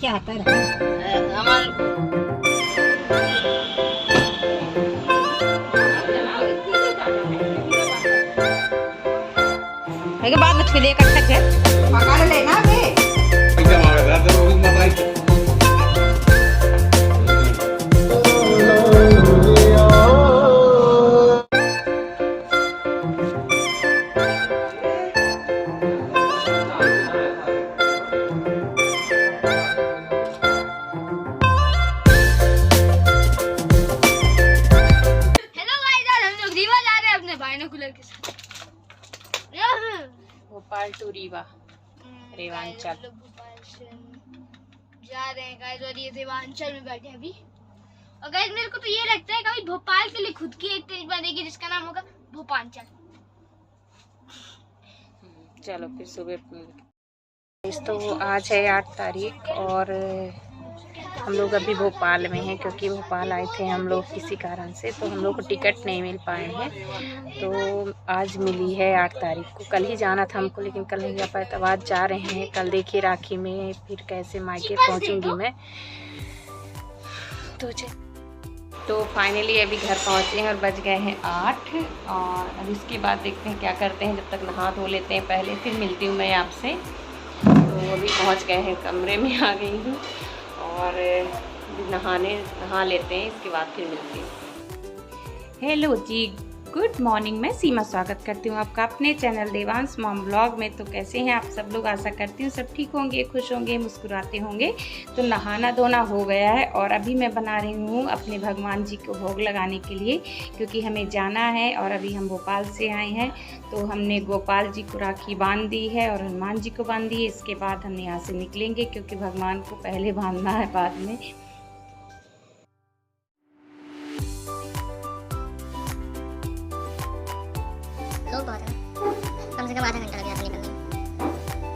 क्या आता है बाद में छुले का है पका लेना बे एकदम आ गया तो वो मत आई भोपाल टू रीवा रेवांचल जा रहे हैं गाइस और ये रेवांचल में बैठे हैं अभी। और गाइस मेरे को तो ये लगता है कभी भोपाल के लिए खुद की एक ट्रेन बनेगी जिसका नाम होगा भोपांचल। चलो फिर सुबह तो आज है 8 तारीख और हम लोग अभी भोपाल में हैं क्योंकि भोपाल आए थे हम लोग किसी कारण से, तो हम लोग को टिकट नहीं मिल पाए हैं। तो आज मिली है 8 तारीख को। कल ही जाना था हमको लेकिन कल नहीं जा पाए, तब आज जा रहे हैं। कल देखिए राखी में फिर कैसे मायके पहुंचूंगी मैं। तो फाइनली अभी घर पहुंचे हैं और बज गए हैं 8 और अब इसके बाद देखते हैं क्या करते हैं। जब तक नहा धो लेते हैं पहले, फिर मिलती हूँ मैं आपसे। तो अभी पहुँच गए हैं, कमरे में आ गई हूँ और नहा लेते हैं, इसके बाद फिर मिलती हूँ। हेलो जी, गुड मॉर्निंग। मैं सीमा स्वागत करती हूँ आपका अपने चैनल देवांश मॉम ब्लॉग में। तो कैसे हैं आप सब लोग? आशा करती हूँ सब ठीक होंगे, खुश होंगे, मुस्कुराते होंगे। तो नहाना धोना हो गया है और अभी मैं बना रही हूँ अपने भगवान जी को भोग लगाने के लिए, क्योंकि हमें जाना है। और अभी हम भोपाल से आए हैं तो हमने गोपाल जी को राखी बांध दी है और हनुमान जी को बांध दी है। इसके बाद हम यहाँ से निकलेंगे क्योंकि भगवान को पहले बांधना है बाद में। लोग बहुत हैं, कम से कम आधा घंटा लग जाता है निकलने में।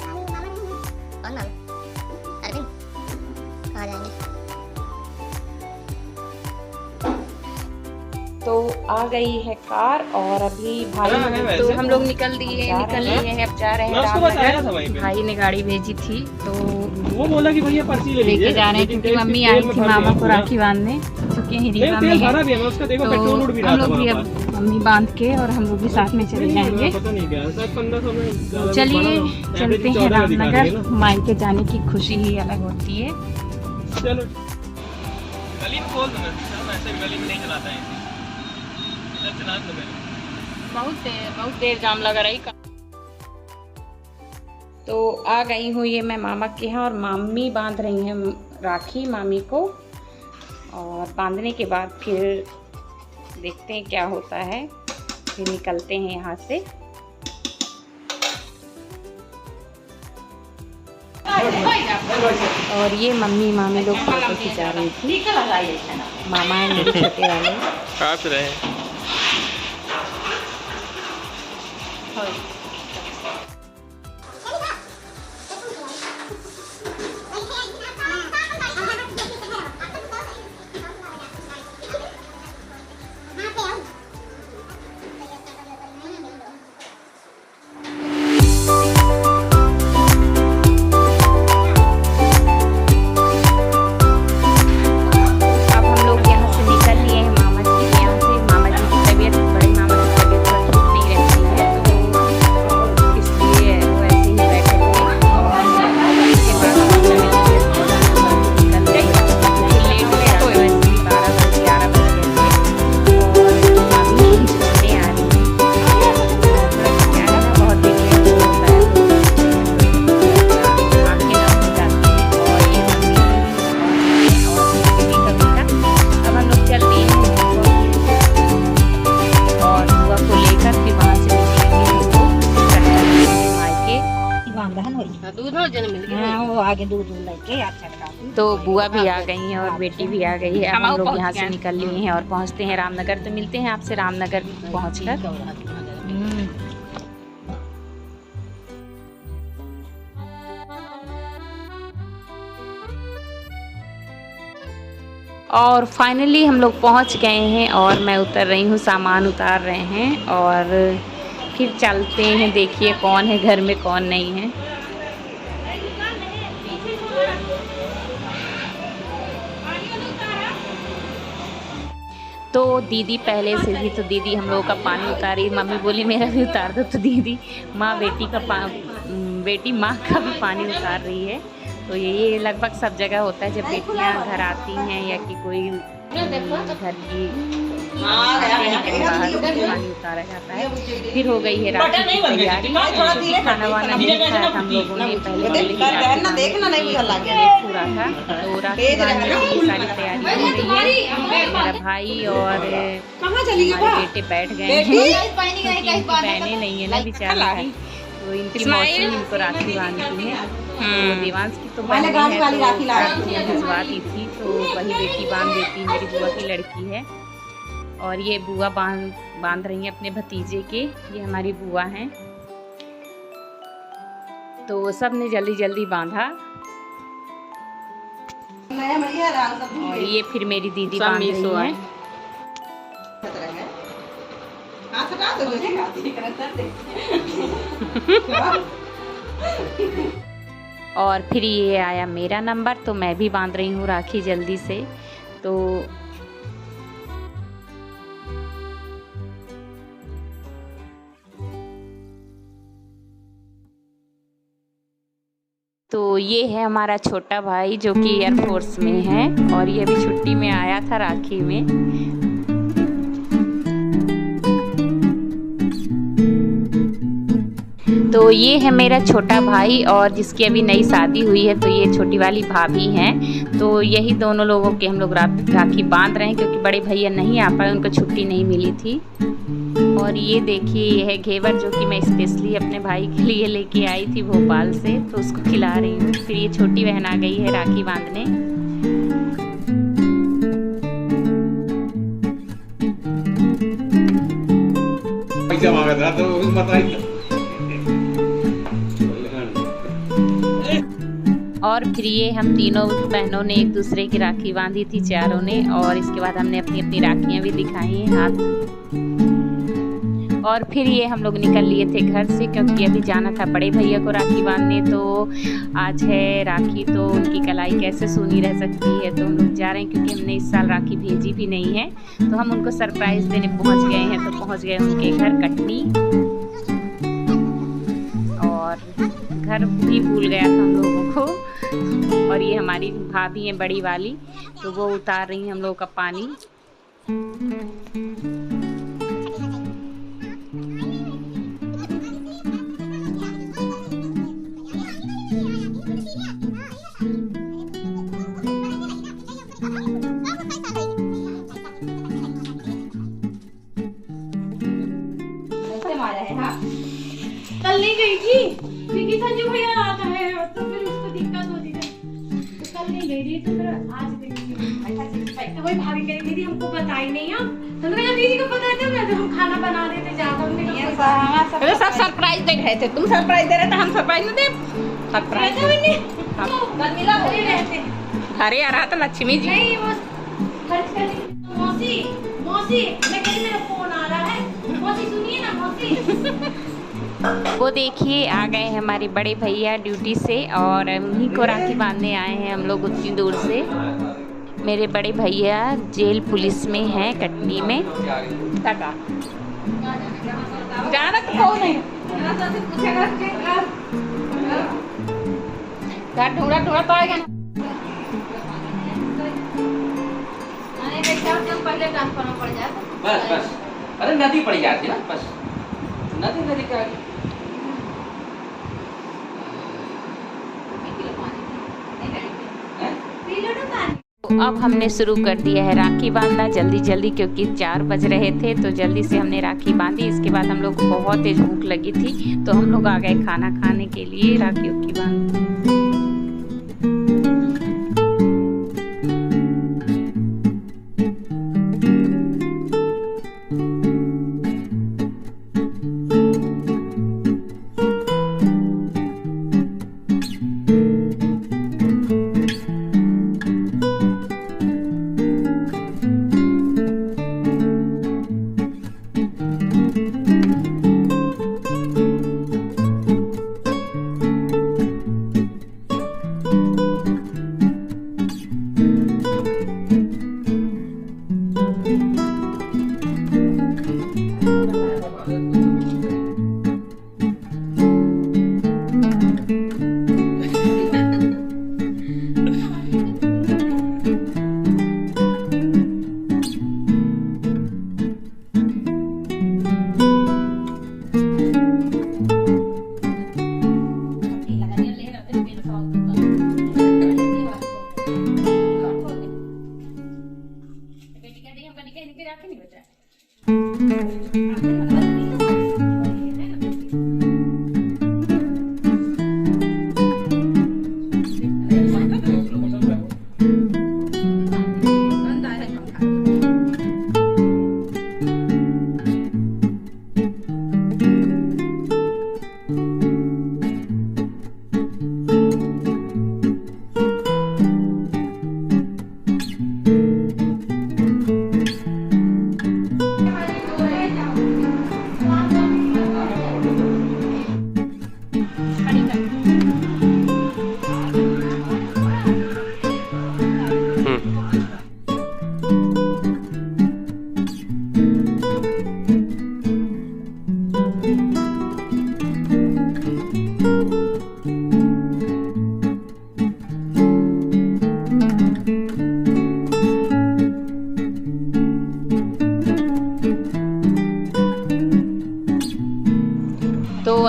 कौन मालूम अरविंद कहाँ जाएंगे? तो आ गई है कार और अभी भाई तो हम लोग निकल लिए हैं, अब जा रहे हैं रामनगर। भाई ने गाड़ी भेजी थी तो वो बोला कि भैया पर्ची लेके जा रहे हैं क्योंकि मम्मी आई थी मामा को राखी बांधने, चुके हैं रीवा में है। तो हम लोग भी अब मम्मी बांध के और हम लोग भी साथ में चले जाएंगे। तो चलिए चलते हैं रामनगर। मायके जाने की खुशी ही अलग होती है। चलो गली में खोल दो ना, ऐसे गली में नहीं चलाता है, चला दो। बहुत देर जाम लगा रही। तो आ गई हूँ ये मैं मामा के यहाँ और मामी बांध रही हैं राखी मामी को। और बांधने के बाद फिर देखते हैं क्या होता है, फिर निकलते हैं यहाँ से। और ये मम्मी मामी लोग फोटो खिंचा रही थी। मामा है मेरे छोटे वाले। काट रहे हैं। तो बुआ भी आ गई हैं और बेटी भी आ गई है। अब हम लोग यहाँ से निकल लिए हैं और पहुँचते हैं रामनगर। तो मिलते हैं आपसे रामनगर पहुँचकर। और फाइनली हम लोग पहुँच गए हैं और मैं उतर रही हूँ, सामान उतार रहे हैं और फिर चलते हैं। देखिए कौन है घर में कौन नहीं है। तो दीदी पहले से थी, तो दीदी हम लोगों का पानी उतारी। मम्मी बोली मेरा भी उतार दो, तो दीदी बेटी माँ का भी पानी उतार रही है। तो ये लगभग सब जगह होता है, जब बेटियाँ घर आती हैं या कि कोई घर की बाहर पानी उतारा जाता है। फिर हो गई है राखी की तैयारी। खाना वाना भी खाया था हम लोगों ने, पहले पूरा था। तो राखी बांधने की सारी तैयारी हो गई है। मेरा भाई और हमारे बेटे बैठ गए हैं, बहनें नहीं है ना बेचारा, तो इनकी मौसी इनको राखी बांधती है। तो देवांश की तो बहन है, तो भिजवा दी थी, तो वही बेटी बांध देती, मेरी बुआ की लड़की है। और ये बुआ बांध रही है अपने भतीजे के, ये हमारी बुआ हैं। तो सब ने जल्दी जल्दी बांधा। और ये फिर मेरी दीदी बांध रही है। और फिर ये आया मेरा नंबर, तो मैं भी बांध रही हूँ राखी जल्दी से। तो ये है हमारा छोटा भाई जो कि एयरफोर्स में है, और ये अभी छुट्टी में आया था राखी में। तो ये है मेरा छोटा भाई, और जिसकी अभी नई शादी हुई है, तो ये छोटी वाली भाभी हैं। तो यही दोनों लोगों के हम लोग राखी बांध रहे हैं, क्योंकि बड़े भैया नहीं आ पाए, उनको छुट्टी नहीं मिली थी। और ये देखिए, ये है घेवर जो कि मैं स्पेशली अपने भाई के लिए लेके आई थी भोपाल से, तो उसको खिला रही हूँ। फिर ये छोटी बहन आ गई है राखी बांधने। और फिर ये हम तीनों बहनों ने एक दूसरे की राखी बांधी थी, चारों ने। और इसके बाद हमने अपनी अपनी राखियाँ भी दिखाई हैं हाथ। और फिर ये हम लोग निकल लिए थे घर से, क्योंकि अभी जाना था बड़े भैया को राखी बांधने। तो आज है राखी, तो उनकी कलाई कैसे सूनी रह सकती है, तो हम लोग जा रहे हैं, क्योंकि हमने इस साल राखी भेजी भी नहीं है। तो हम उनको सरप्राइज़ देने पहुंच गए हैं। तो पहुंच गए उनके घर कटनी, और घर भी भूल गया था हम लोगों को। और ये हमारी भाभी हैं बड़ी वाली, तो वो उतार रही हैं हम लोगों का पानी। कल नहीं गई थी क्योंकि संजू भैया आता है, तो फिर उसको दिक्कत होती है, तो कल नहीं गई थी। तो फिर आज गई। तो वही भाभी कह दीदी हमको बताई नहीं। हम तो दीदी को पता था ना, तो हम खाना बना रहे थे ज्यादा। सब सरप्राइज दे रहे थे, तुम सरप्राइज दे रहे थे, हम सरप्राइज नहीं दे। सरप्राइज मिला भरे रहते घरे आ रहा था लक्ष्मी जी। नहीं, वो खर्च करने। मौसी मौसी मैं कह रही मेरा फोन आ रहा है, मौसी सुनिए ना मौसी। वो देखिए आ गए हैं हमारे बड़े भैया ड्यूटी से, और उन्हीं को राखी बांधने आए हैं हम लोग उतनी दूर से। मेरे बड़े भैया जेल पुलिस में हैं कटनी में। जाना तो कौन है, ढूंढा ढूंढा तो आएगा ना। पहले ट्रांसफर पड़ जाता। बस बस, अरे नदी पड़ जाती ना, बस नदी का तो अब हमने शुरू कर दिया है राखी बांधना जल्दी जल्दी, क्योंकि 4 बज रहे थे। तो जल्दी से हमने राखी बांधी। इसके बाद हम लोग को बहुत तेज भूख लगी थी, तो हम लोग आ गए खाना खाने के लिए राखियों की बांध।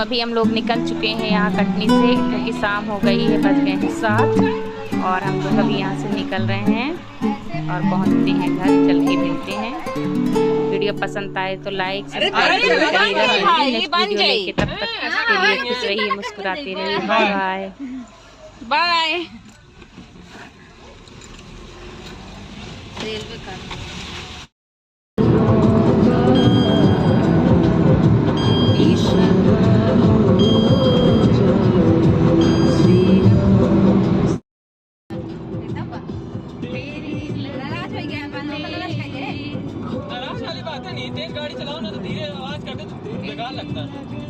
अभी हम लोग निकल चुके हैं यहाँ कटनी से, क्योंकि शाम हो गई है, बज गए हैं 7 और हम लोग अभी यहाँ से निकल रहे हैं और पहुँचते हैं घर। चल के मिलते हैं। वीडियो पसंद आए तो लाइक सब्सक्राइब करिएगा। नेक्स्ट वीडियो लेके तब तक के लिए खुश रहिए, मुस्कुराते रहिए। Bye bye bye. रेलवे का नाराज वाली बात है नहीं, तेज गाड़ी चलाओ ना तो धीरे आवाज करते तो बेकार लगता है।